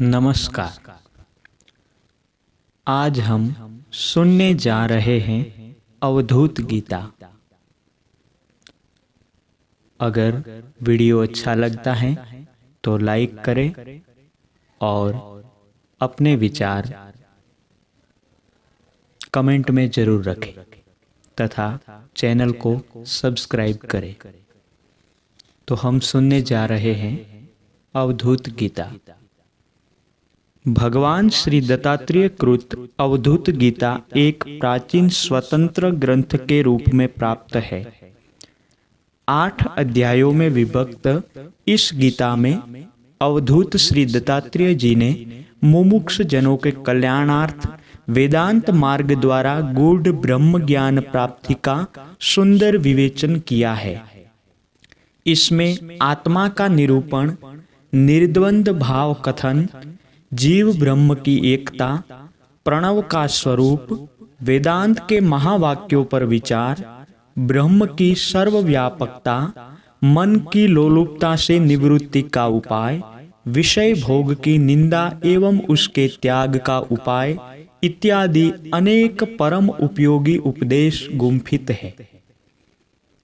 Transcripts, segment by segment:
नमस्कार। आज हम सुनने जा रहे हैं अवधूत गीता। अगर वीडियो अच्छा लगता है तो लाइक करें और अपने विचार कमेंट में जरूर रखें तथा चैनल को सब्सक्राइब करें। तो हम सुनने जा रहे हैं अवधूत गीता। भगवान श्री दत्तात्रेय कृत अवधूत गीता एक प्राचीन स्वतंत्र ग्रंथ के रूप में प्राप्त है। 8 अध्यायों में विभक्त इस गीता में अवधूत श्री दत्तात्रेय जी ने मुमुक्ष जनों के कल्याणार्थ वेदांत मार्ग द्वारा गूढ़ ब्रह्म ज्ञान प्राप्ति का सुंदर विवेचन किया है। इसमें आत्मा का निरूपण, निर्द्वंद भाव कथन, जीव ब्रह्म की एकता, प्रणव का स्वरूप, वेदांत के महावाक्यों पर विचार, ब्रह्म की सर्वव्यापकता, मन की लोलुपता से निवृत्ति का उपाय, विषय भोग की निंदा एवं उसके त्याग का उपाय इत्यादि अनेक परम उपयोगी उपदेश गुम्फित है।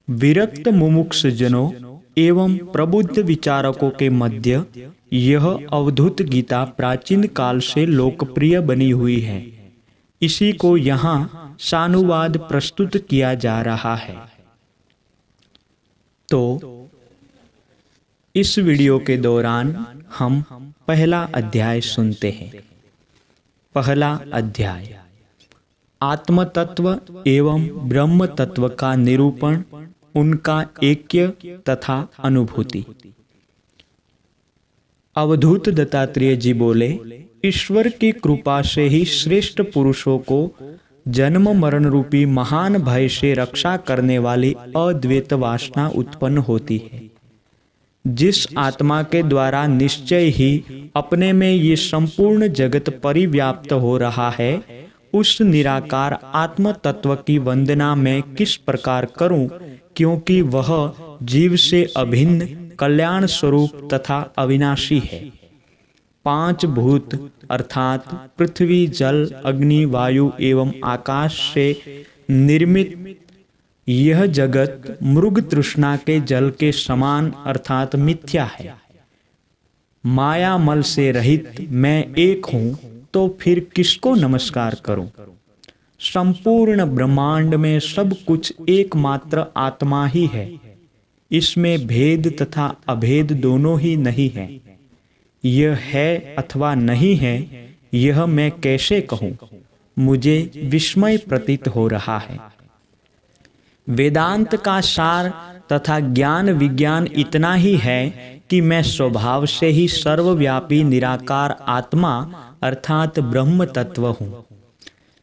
विरक्त मुमुक्ष जनों एवं प्रबुद्ध विचारकों के मध्य यह अवधूत गीता प्राचीन काल से लोकप्रिय बनी हुई है। इसी को यहाँ सानुवाद प्रस्तुत किया जा रहा है। तो इस वीडियो के दौरान हम पहला अध्याय सुनते हैं। पहला अध्याय आत्म तत्व एवं ब्रह्म तत्व का निरूपण, उनका ऐक्य तथा अनुभूति। अवधूत दत्तात्रेय जी बोले, ईश्वर की कृपा से ही श्रेष्ठ पुरुषों को जन्म मरण रूपी महान भय से रक्षा करने वाली अद्वैत वासना उत्पन्न होती है। जिस आत्मा के द्वारा निश्चय ही अपने में ये संपूर्ण जगत परिव्याप्त हो रहा है, उस निराकार आत्म तत्व की वंदना मैं किस प्रकार करूं, क्योंकि वह जीव से अभिन्न कल्याण स्वरूप तथा अविनाशी है। 5 भूत अर्थात पृथ्वी, जल, अग्नि, वायु एवं आकाश से निर्मित यह जगत मृग तृष्णा के जल के समान अर्थात मिथ्या है। माया मल से रहित मैं एक हूं, तो फिर किसको नमस्कार करूं। संपूर्ण ब्रह्मांड में सब कुछ एकमात्र आत्मा ही है। इसमें भेद तथा अभेद दोनों ही नहीं है। यह है अथवा नहीं है, यह मैं कैसे कहूं। मुझे विस्मय प्रतीत हो रहा है। वेदांत का सार तथा ज्ञान विज्ञान इतना ही है कि मैं स्वभाव से ही सर्वव्यापी निराकार आत्मा अर्थात ब्रह्म तत्व हूँ।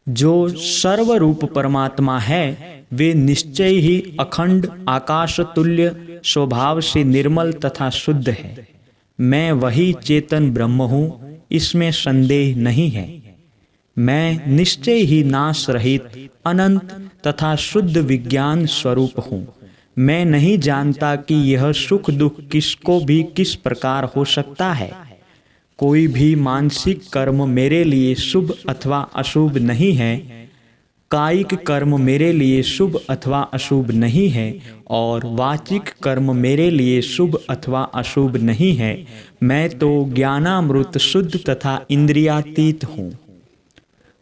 जो सर्वरूप परमात्मा है, वे निश्चय ही अखंड आकाश तुल्य स्वभाव से निर्मल तथा शुद्ध है। मैं वही चेतन ब्रह्म हूँ, इसमें संदेह नहीं है। मैं निश्चय ही नाश रहित अनंत तथा शुद्ध विज्ञान स्वरूप हूँ। मैं नहीं जानता कि यह सुख दुख किसको भी किस प्रकार हो सकता है। कोई भी मानसिक कर्म मेरे लिए शुभ अथवा अशुभ नहीं है। कायिक कर्म मेरे लिए शुभ अथवा अशुभ नहीं है और वाचिक कर्म मेरे लिए शुभ अथवा अशुभ नहीं है। मैं तो ज्ञानामृत शुद्ध तथा इंद्रियातीत हूँ।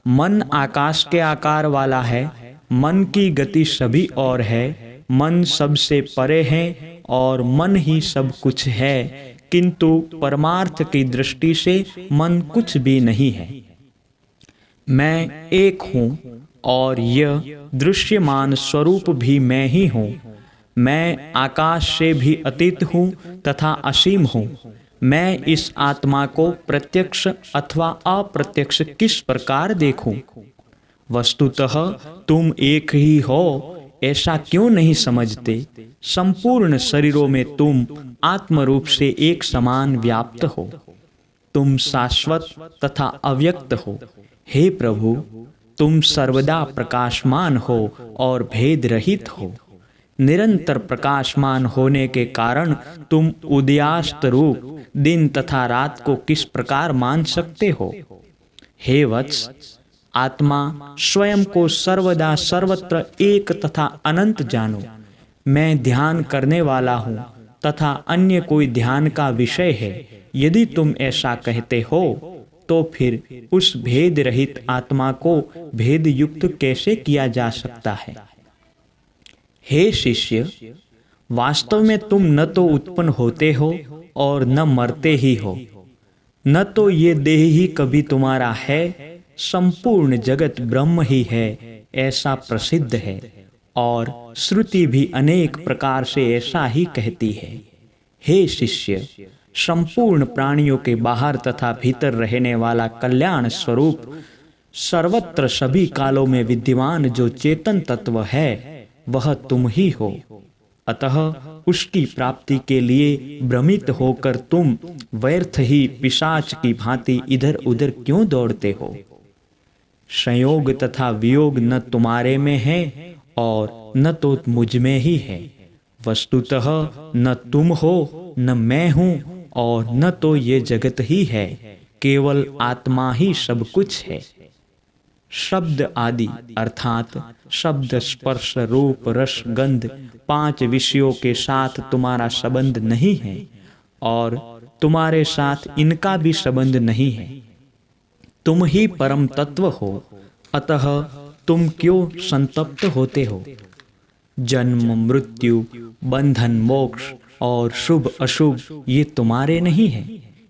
मन आकाश के आकार वाला है। मन की गति सभी और है। मन सबसे परे है और मन ही सब कुछ है, किंतु परमार्थ की दृष्टि से मन कुछ भी नहीं है। मैं एक हूँ और यह दृश्यमान स्वरूप भी मैं ही हूँ। मैं आकाश से भी अतीत हूँ तथा असीम हूँ। मैं इस आत्मा को प्रत्यक्ष अथवा अप्रत्यक्ष किस प्रकार देखूं? वस्तुतः तुम एक ही हो, ऐसा क्यों नहीं समझते? संपूर्ण शरीरों में तुम आत्मरूप से एक समान व्याप्त हो। तुम शाश्वत तथा अव्यक्त हो। हे प्रभु, तुम सर्वदा प्रकाशमान हो और भेद रहित हो। निरंतर प्रकाशमान होने के कारण तुम उदयास्त रूप दिन तथा रात को किस प्रकार मान सकते हो? हे वत्स, आत्मा स्वयं को सर्वदा सर्वत्र एक तथा अनंत जानो। मैं ध्यान करने वाला हूँ तथा अन्य कोई ध्यान का विषय है। यदि तुम ऐसा कहते हो तो फिर उस भेद रहित आत्मा को भेद युक्त कैसे किया जा सकता है? हे शिष्य, वास्तव में तुम न तो उत्पन्न होते हो और न मरते ही हो, न तो ये देह ही कभी तुम्हारा है। संपूर्ण जगत ब्रह्म ही है, ऐसा प्रसिद्ध है और श्रुति भी अनेक प्रकार से ऐसा ही कहती है। हे शिष्य, संपूर्ण प्राणियों के बाहर तथा भीतर रहने वाला कल्याण स्वरूप सर्वत्र सभी कालों में विद्यमान जो चेतन तत्व है वह तुम ही हो। अतः उसकी प्राप्ति के लिए भ्रमित होकर तुम व्यर्थ ही पिशाच की भांति इधर उधर क्यों दौड़ते हो? संयोग तथा वियोग न तुम्हारे में है और न तो मुझ में ही है। वस्तुतः न तुम हो न मैं हूँ और न तो ये जगत ही है, केवल आत्मा ही सब कुछ है। शब्द आदि अर्थात शब्द, स्पर्श, रूप, रस, गंध 5 विषयों के साथ तुम्हारा संबंध नहीं है और तुम्हारे साथ इनका भी संबंध नहीं है। तुम ही परम तत्व हो, अतः तुम क्यों संतप्त होते हो? जन्म, मृत्यु, बंधन, मोक्ष और शुभ अशुभ ये तुम्हारे नहीं है,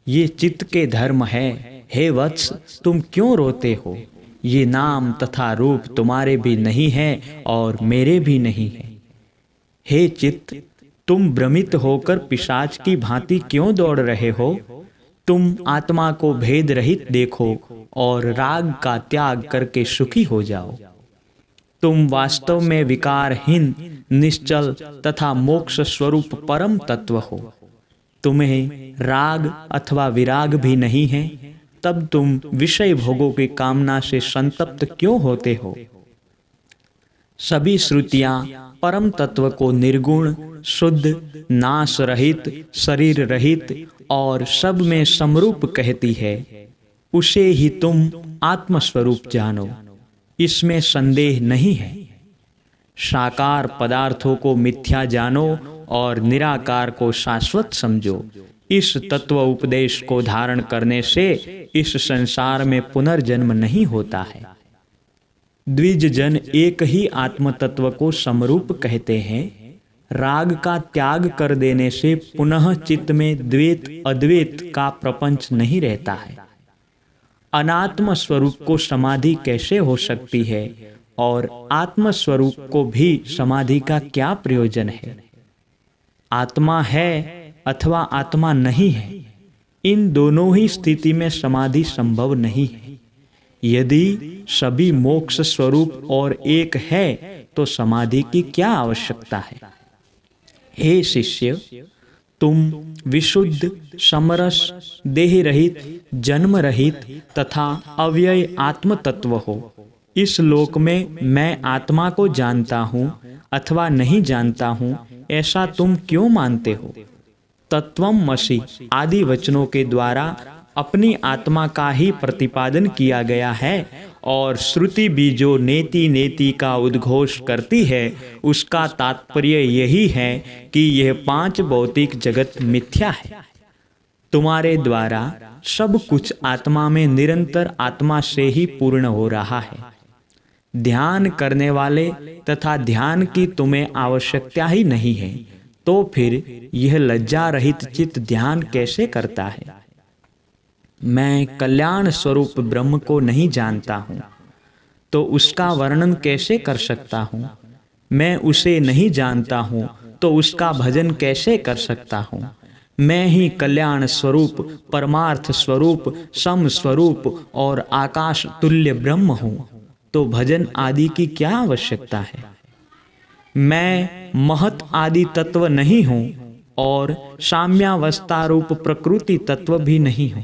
ये चित्त के धर्म है। हे वत्स, तुम क्यों रोते हो? ये नाम तथा रूप तुम्हारे भी नहीं है और मेरे भी नहीं है। हे चित्त, तुम भ्रमित होकर पिशाच की भांति क्यों दौड़ रहे हो? तुम आत्मा को भेद रहित देखो और राग का त्याग करके सुखी हो जाओ। तुम वास्तव में विकारहीन, निश्चल तथा मोक्ष स्वरूप परम तत्व हो। तुम्हें राग अथवा विराग भी नहीं है, तब तुम विषय भोगों की कामना से संतप्त क्यों होते हो? सभी श्रुतियां परम तत्व को निर्गुण, शुद्ध, नाश रहित, शरीर रहित और सब में समरूप कहती है। उसे ही तुम आत्मस्वरूप जानो, इसमें संदेह नहीं है। साकार पदार्थों को मिथ्या जानो और निराकार को शाश्वत समझो। इस तत्व उपदेश को धारण करने से इस संसार में पुनर्जन्म नहीं होता है। द्विज जन एक ही आत्म तत्व को समरूप कहते हैं। राग का त्याग कर देने से पुनः चित्त में द्वैत अद्वैत का प्रपंच नहीं रहता है। अनात्म स्वरूप को समाधि कैसे हो सकती है और आत्म स्वरूप को भी समाधि का क्या प्रयोजन है? आत्मा है अथवा आत्मा नहीं है, इन दोनों ही स्थिति में समाधि संभव नहीं है। यदि सभी मोक्ष स्वरूप और एक है तो समाधि की क्या आवश्यकता है? हे शिष्य, तुम विशुद्ध, समरस, देह रहित, जन्म रहित तथा अव्यय आत्म तत्व हो। इस लोक में मैं आत्मा को जानता हूँ अथवा नहीं जानता हूँ, ऐसा तुम क्यों मानते हो? तत्वमसि आदि वचनों के द्वारा अपनी आत्मा का ही प्रतिपादन किया गया है और श्रुति भी जो नेति नेति का उद्घोष करती है उसका तात्पर्य यही है कि यह 5 भौतिक जगत मिथ्या है। तुम्हारे द्वारा सब कुछ आत्मा में निरंतर आत्मा से ही पूर्ण हो रहा है। ध्यान करने वाले तथा ध्यान की तुम्हें आवश्यकता ही नहीं है, तो फिर यह लज्जा रहित चित्त ध्यान कैसे करता है? मैं कल्याण स्वरूप ब्रह्म को नहीं जानता हूँ, तो उसका वर्णन कैसे कर सकता हूँ? मैं उसे नहीं जानता हूँ, तो उसका भजन कैसे कर सकता हूँ? मैं ही कल्याण स्वरूप, परमार्थ स्वरूप, सम स्वरूप और आकाश तुल्य ब्रह्म हूँ, तो भजन आदि की क्या आवश्यकता है? मैं महत आदि तत्व नहीं हूँ और साम्यावस्था रूप प्रकृति तत्व भी नहीं हूँ।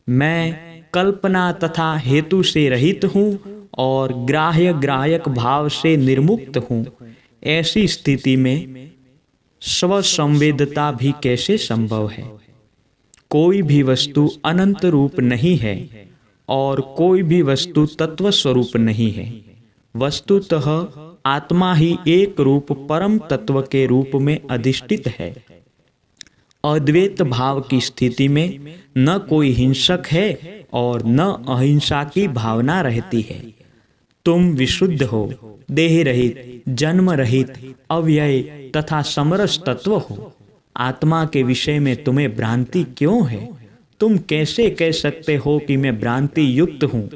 मैं कल्पना तथा हेतु से रहित हूँ और ग्राह्य ग्राहक भाव से निर्मुक्त हूँ। ऐसी स्थिति में स्वसंवेदता भी कैसे संभव है? कोई भी वस्तु अनंत रूप नहीं है और कोई भी वस्तु तत्व स्वरूप नहीं है। वस्तुतः आत्मा ही एक रूप परम तत्व के रूप में अधिष्ठित है। अद्वैत भाव की स्थिति में न कोई हिंसक है और न अहिंसा की भावना रहती है। तुम विशुद्ध हो, देह रहित, जन्म रहित, अव्यय तथा समरस तत्व हो। आत्मा के विषय में तुम्हें भ्रांति क्यों है? तुम कैसे कह सकते हो कि मैं भ्रांति युक्त हूँ?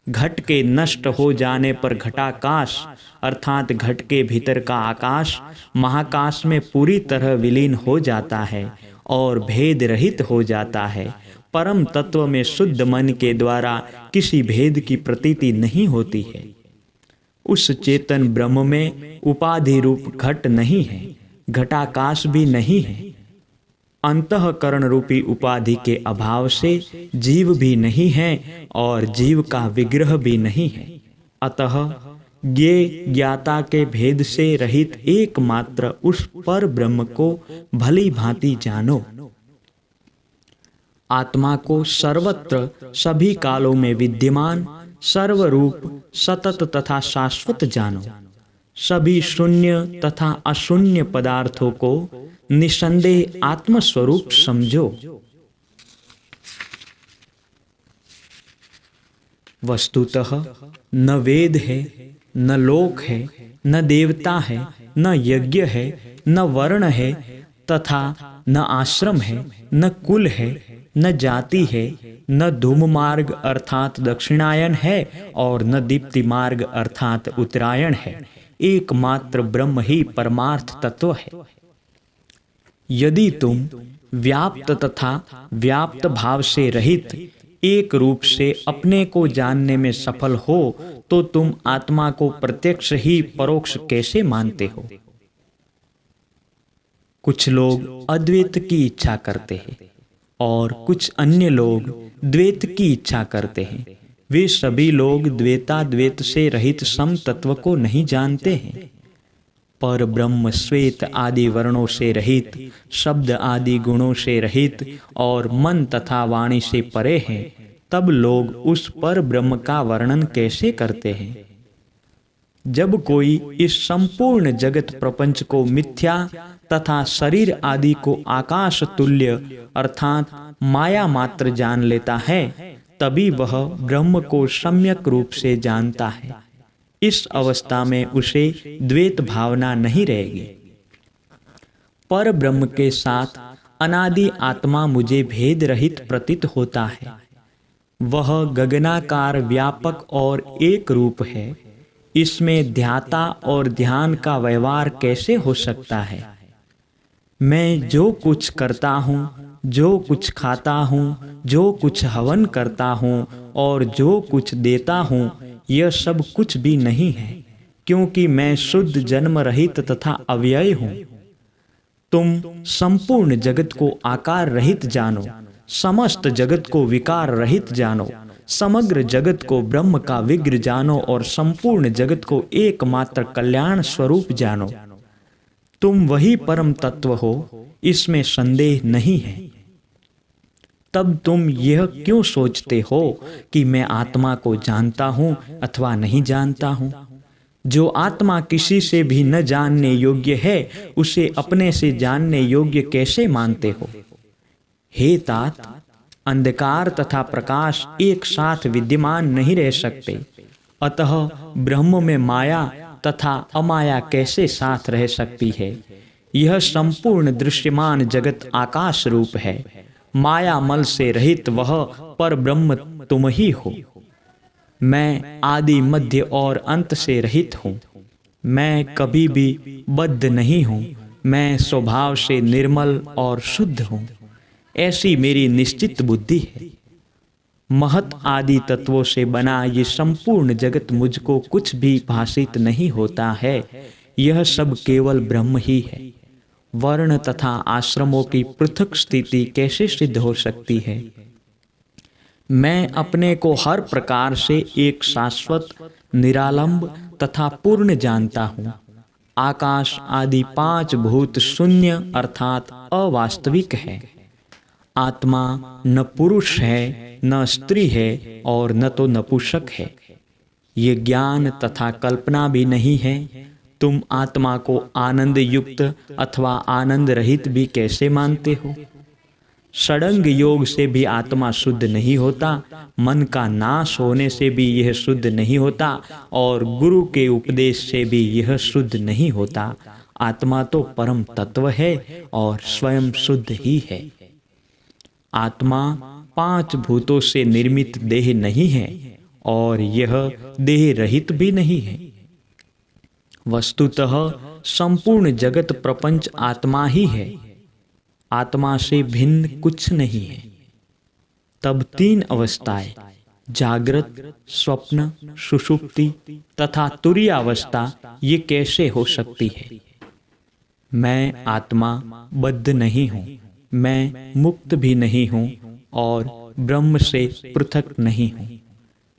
घट के नष्ट हो जाने पर घटाकाश अर्थात घट के भीतर का आकाश महाकाश में पूरी तरह विलीन हो जाता है और भेद रहित हो जाता है। परम तत्व में शुद्ध मन के द्वारा किसी भेद की प्रतीति नहीं होती है। उस चेतन ब्रह्म में उपाधि रूप घट नहीं है, घटाकाश भी नहीं है। अंतःकरण रूपी उपाधि के अभाव से जीव भी नहीं है और जीव का विग्रह भी नहीं है। अतः ये ज्ञाता के भेद से रहित एकमात्र उस पर ब्रह्म को भली भांति जानो। आत्मा को सर्वत्र सभी कालों में विद्यमान, सर्वरूप, सतत तथा शाश्वत जानो। सभी शून्य तथा अशून्य पदार्थों को निसंदेह आत्मस्वरूप समझो। वस्तुतः न वेद है, न लोक है, न देवता है, न यज्ञ है, न वर्ण है तथा न आश्रम है, न कुल है, न जाति है, न धूम मार्ग अर्थात दक्षिणायन है और न दीप्ति मार्ग अर्थात उत्तरायण है। एकमात्र ब्रह्म ही परमार्थ तत्व है। यदि तुम व्याप्त तथा व्याप्त भाव से रहित एक रूप से अपने को जानने में सफल हो तो तुम आत्मा को प्रत्यक्ष ही परोक्ष कैसे मानते हो? कुछ लोग अद्वैत की इच्छा करते हैं और कुछ अन्य लोग द्वैत की इच्छा करते हैं। वे सभी लोग द्वैताद्वैत से रहित सम तत्व को नहीं जानते हैं। पर ब्रह्म श्वेत आदि वर्णों से रहित, शब्द आदि गुणों से रहित और मन तथा वाणी से परे हैं। तब लोग उस पर ब्रह्म का वर्णन कैसे करते हैं? जब कोई इस संपूर्ण जगत प्रपंच को मिथ्या तथा शरीर आदि को आकाश तुल्य अर्थात माया मात्र जान लेता है, तभी वह ब्रह्म को सम्यक रूप से जानता है। इस अवस्था में उसे द्वैत भावना नहीं रहेगी। पर ब्रह्म के साथ अनादि आत्मा मुझे भेद रहित प्रतीत होता है। वह गगनाकार व्यापक और एक रूप है। इसमें ध्याता और ध्यान का व्यवहार कैसे हो सकता है? मैं जो कुछ करता हूँ, जो कुछ खाता हूँ, जो कुछ हवन करता हूँ और जो कुछ देता हूँ, यह सब कुछ भी नहीं है, क्योंकि मैं शुद्ध जन्म रहित तथा अव्यय हूँ। तुम संपूर्ण जगत को आकार रहित जानो, समस्त जगत को विकार रहित जानो, समग्र जगत को ब्रह्म का विग्रह जानो और संपूर्ण जगत को एकमात्र कल्याण स्वरूप जानो। तुम वही परम तत्व हो, इसमें संदेह नहीं है। तब तुम यह क्यों सोचते हो कि मैं आत्मा को जानता हूँ अथवा नहीं जानता हूँ? जो आत्मा किसी से भी न जानने योग्य है, उसे अपने से जानने योग्य कैसे मानते हो? हे तात, अंधकार तथा प्रकाश एक साथ विद्यमान नहीं रह सकते। अतः ब्रह्म में माया तथा अमाया कैसे साथ रह सकती है? यह संपूर्ण दृश्यमान जगत आकाश रूप है। माया मल से रहित वह पर ब्रह्म तुम ही हो। मैं आदि मध्य और अंत से रहित हूँ। मैं कभी भी बद्ध नहीं हूँ। मैं स्वभाव से निर्मल और शुद्ध हूँ। ऐसी मेरी निश्चित बुद्धि है। महत आदि तत्वों से बना ये संपूर्ण जगत मुझको कुछ भी भाषित नहीं होता है। यह सब केवल ब्रह्म ही है। वर्ण तथा आश्रमों की पृथक स्थिति कैसे सिद्ध हो सकती है? मैं अपने को हर प्रकार से एक शाश्वत, निरालंब तथा पूर्ण जानता हूँ। आकाश आदि 5 भूत शून्य अर्थात अवास्तविक है। आत्मा न पुरुष है, न स्त्री है और न तो नपुंसक है। ये ज्ञान तथा कल्पना भी नहीं है। तुम आत्मा को आनंद युक्त अथवा आनंद रहित भी कैसे मानते हो? षडंग योग से भी आत्मा शुद्ध नहीं होता, मन का नाश होने से भी यह शुद्ध नहीं होता और गुरु के उपदेश से भी यह शुद्ध नहीं होता। आत्मा तो परम तत्व है और स्वयं शुद्ध ही है। आत्मा 5 भूतों से निर्मित देह नहीं है और यह देह रहित भी नहीं है। वस्तुतः संपूर्ण जगत प्रपंच आत्मा ही है। आत्मा से भिन्न कुछ नहीं है। तब 3 अवस्थाएं जागृत, स्वप्न, सुषुप्ति तथा तुरीय अवस्था ये कैसे हो सकती है? मैं आत्मा बद्ध नहीं हूँ, मैं मुक्त भी नहीं हूँ और ब्रह्म से पृथक नहीं हूँ।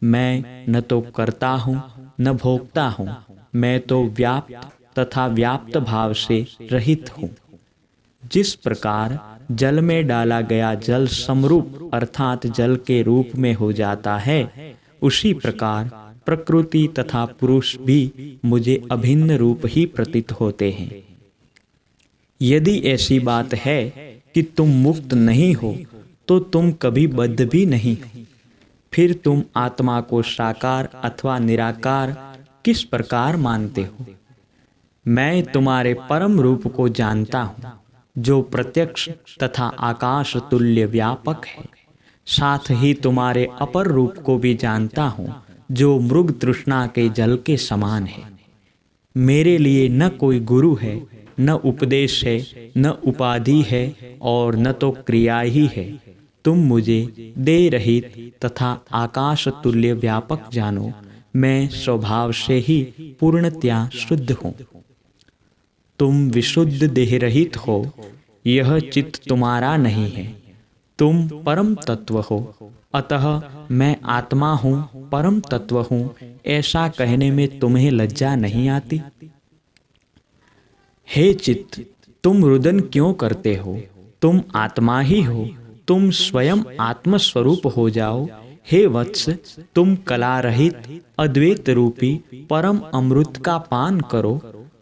मैं न तो करता हूँ न भोगता हूँ, मैं तो व्याप्त तथा व्याप्त भाव से रहित हूँ। जिस प्रकार जल में डाला गया जल समरूप अर्थात जल के रूप में हो जाता है, उसी प्रकार प्रकृति तथा पुरुष भी मुझे अभिन्न रूप ही प्रतीत होते हैं। यदि ऐसी बात है कि तुम मुक्त नहीं हो तो तुम कभी बद्ध भी नहीं हो। फिर तुम आत्मा को साकार अथवा निराकार किस प्रकार मानते हो? मैं तुम्हारे परम रूप को जानता हूँ, जो प्रत्यक्ष तथा आकाश तुल्य व्यापक है। साथ ही तुम्हारे अपर रूप को भी जानता हूँ, जो मृग तृष्णा के जल के समान है। मेरे लिए न कोई गुरु है, न उपदेश है, न उपाधि है और न तो क्रिया ही है। तुम मुझे देह रहित तथा आकाश तुल्य व्यापक जानो। मैं स्वभाव से ही पूर्णतया शुद्ध हूँ। तुम विशुद्ध देह रहित हो, यह चित्त तुम्हारा नहीं है। तुम परम तत्व हो, अतः मैं आत्मा हूँ, परम तत्व हूँ, ऐसा कहने में तुम्हें लज्जा नहीं आती? हे चित्त, तुम रुदन क्यों करते हो? तुम आत्मा ही हो, तुम स्वयं आत्मस्वरूप हो जाओ। हे वत्स, तुम कला रहित अद्वैत रूपी परम अमृत का पान करो।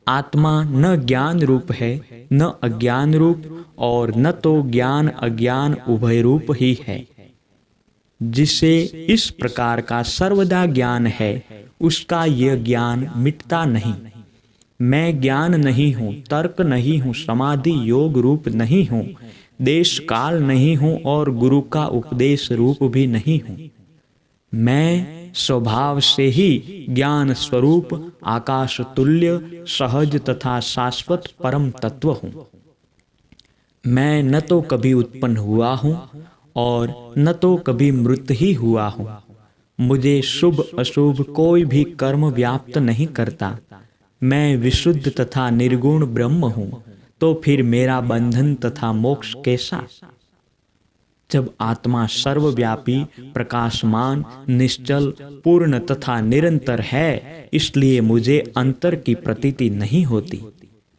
आत्मा न ज्ञान रूप है, न अज्ञान रूप और न तो ज्ञान अज्ञान उभय रूप ही है। जिसे इस प्रकार का सर्वदा ज्ञान है, उसका यह ज्ञान मिटता नहीं। मैं ज्ञान नहीं हूँ, तर्क नहीं हूँ, समाधि योग रूप नहीं हूँ, देश काल नहीं हूँ और गुरु का उपदेश रूप भी नहीं हूँ। मैं स्वभाव से ही ज्ञान स्वरूप आकाश तुल्य सहज तथा शाश्वत परम तत्व हूँ। मैं न तो कभी उत्पन्न हुआ हूँ और न तो कभी मृत ही हुआ हूँ। मुझे शुभ अशुभ कोई भी कर्म व्याप्त नहीं करता। मैं विशुद्ध तथा निर्गुण ब्रह्म हूँ, तो फिर मेरा बंधन तथा मोक्ष कैसा? जब आत्मा सर्वव्यापी, प्रकाशमान, निश्चल, पूर्ण तथा निरंतर है, इसलिए मुझे अंतर की प्रतीति नहीं होती।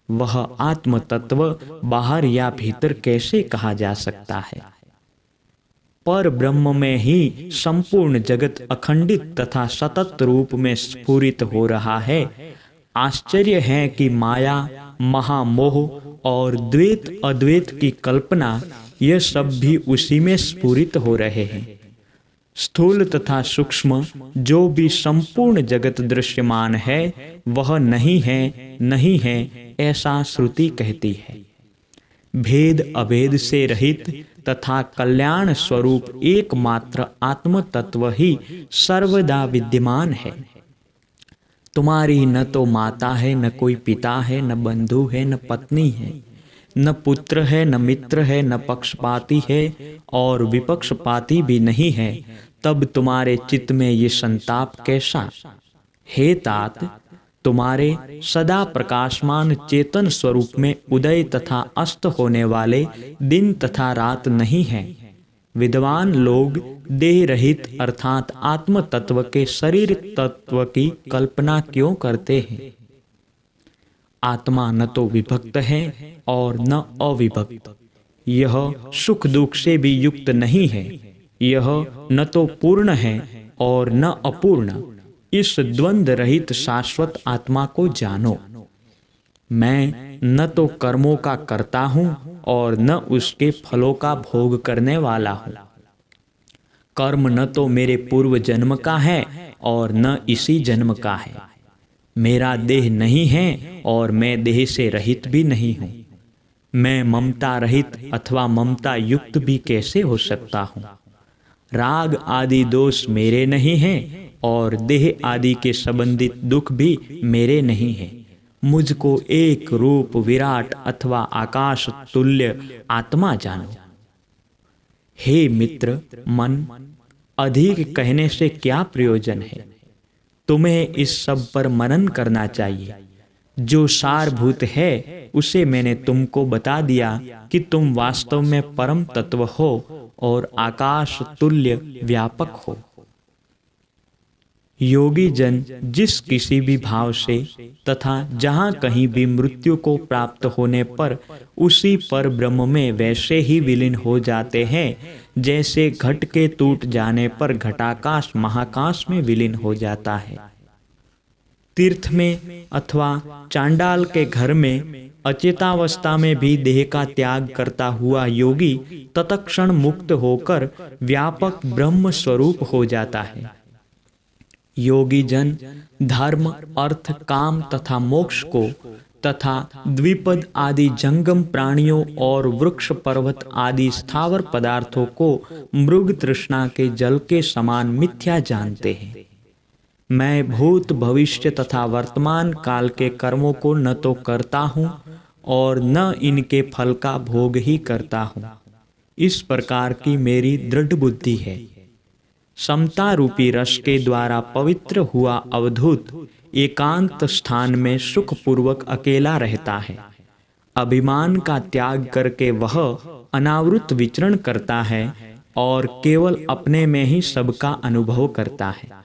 वह आत्म तत्व बाहर या भीतर कैसे कहा जा सकता है? पर ब्रह्म में ही संपूर्ण जगत अखंडित तथा सतत रूप में स्फुरित हो रहा है। आश्चर्य है कि माया, महामोह और द्वैत अद्वैत की कल्पना, यह सब भी उसी में स्फुरित हो रहे हैं। स्थूल तथा सूक्ष्म जो भी संपूर्ण जगत दृश्यमान है, वह नहीं है, नहीं है, ऐसा श्रुति कहती है। भेद अभेद से रहित तथा कल्याण स्वरूप एकमात्र आत्म तत्व ही सर्वदा विद्यमान है। तुम्हारी न तो माता है, न कोई पिता है, न बंधु है, न पत्नी है, न पुत्र है, न मित्र है, न पक्षपाती है और विपक्षपाती भी नहीं है। तब तुम्हारे चित्त में ये संताप कैसा? हे तात, तुम्हारे सदा प्रकाशमान चेतन स्वरूप में उदय तथा अस्त होने वाले दिन तथा रात नहीं है। विद्वान लोग देह रहित अर्थात आत्म तत्व के शरीर तत्व की कल्पना क्यों करते हैं? आत्मा न तो विभक्त है और न अविभक्त। यह सुख दुख से भी युक्त नहीं है। यह न तो पूर्ण है और न अपूर्ण। इस द्वंद्व रहित शाश्वत आत्मा को जानो। मैं न तो कर्मों का कर्ता हूँ और न उसके फलों का भोग करने वाला हूँ। कर्म न तो मेरे पूर्व जन्म का है और न इसी जन्म का है। मेरा देह नहीं है और मैं देह से रहित भी नहीं हूँ। मैं ममता रहित अथवा ममता युक्त भी कैसे हो सकता हूँ। राग आदि दोष मेरे नहीं हैं और देह आदि के संबंधित दुख भी मेरे नहीं हैं। मुझको एक रूप विराट अथवा आकाश तुल्य आत्मा जानो। हे मित्र मन, अधिक कहने से क्या प्रयोजन है। तुम्हें इस सब पर मनन करना चाहिए। जो सारभूत है उसे मैंने तुमको बता दिया कि तुम वास्तव में परम तत्व हो और आकाश तुल्य व्यापक हो। योगी जन जिस किसी भी भाव से तथा जहाँ कहीं भी मृत्यु को प्राप्त होने पर उसी पर ब्रह्म में वैसे ही विलीन हो जाते हैं जैसे घट के टूट जाने पर घटाकाश महाकाश में विलीन हो जाता है। तीर्थ में अथवा चांडाल के घर में अचेतावस्था में भी देह का त्याग करता हुआ योगी तत्क्षण मुक्त होकर व्यापक ब्रह्म स्वरूप हो जाता है। योगी जन धर्म अर्थ काम तथा मोक्ष को तथा द्विपद आदि जंगम प्राणियों और वृक्ष पर्वत आदि स्थावर पदार्थों को मृग तृष्णा के जल के समान मिथ्या जानते हैं। मैं भूत भविष्य तथा वर्तमान काल के कर्मों को न तो करता हूँ और न इनके फल का भोग ही करता हूँ। इस प्रकार की मेरी दृढ़ बुद्धि है। समता रूपी रस के द्वारा पवित्र हुआ अवधूत एकांत स्थान में सुखपूर्वक अकेला रहता है। अभिमान का त्याग करके वह अनावृत विचरण करता है और केवल अपने में ही सबका अनुभव करता है।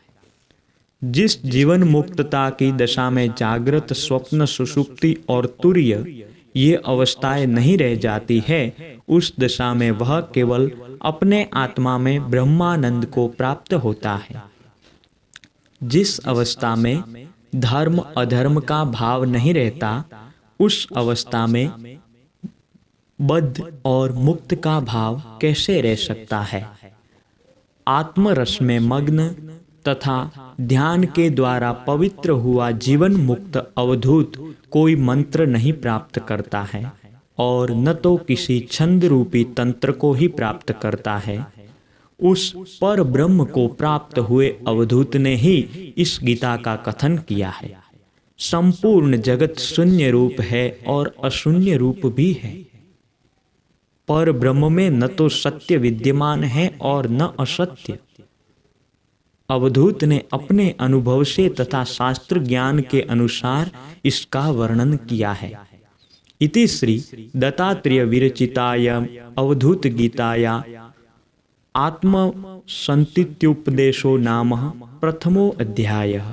जिस जीवन मुक्तता की दशा में जागृत स्वप्न सुषुप्ति और तुर्य ये अवस्थाएं नहीं रह जाती है, उस दशा में वह केवल अपने आत्मा में ब्रह्मानंद को प्राप्त होता है। जिस अवस्था में धर्म अधर्म का भाव नहीं रहता, उस अवस्था में बद्ध और मुक्त का भाव कैसे रह सकता है। आत्मरस में मग्न तथा ध्यान के द्वारा पवित्र हुआ जीवन मुक्त अवधूत कोई मंत्र नहीं प्राप्त करता है और न तो किसी छंद रूपी तंत्र को ही प्राप्त करता है। उस पर ब्रह्म को प्राप्त हुए अवधूत ने ही इस गीता का कथन किया है। संपूर्ण जगत शून्य रूप है और अशून्य रूप भी है। पर ब्रह्म में न तो सत्य विद्यमान है और न असत्य। अवधूत ने अपने अनुभव से तथा शास्त्र ज्ञान के अनुसार इसका वर्णन किया है। इति श्री दत्तात्रेय विरचितायां अवधूत गीताया आत्म संतित्युपदेशो नाम प्रथमो अध्यायः।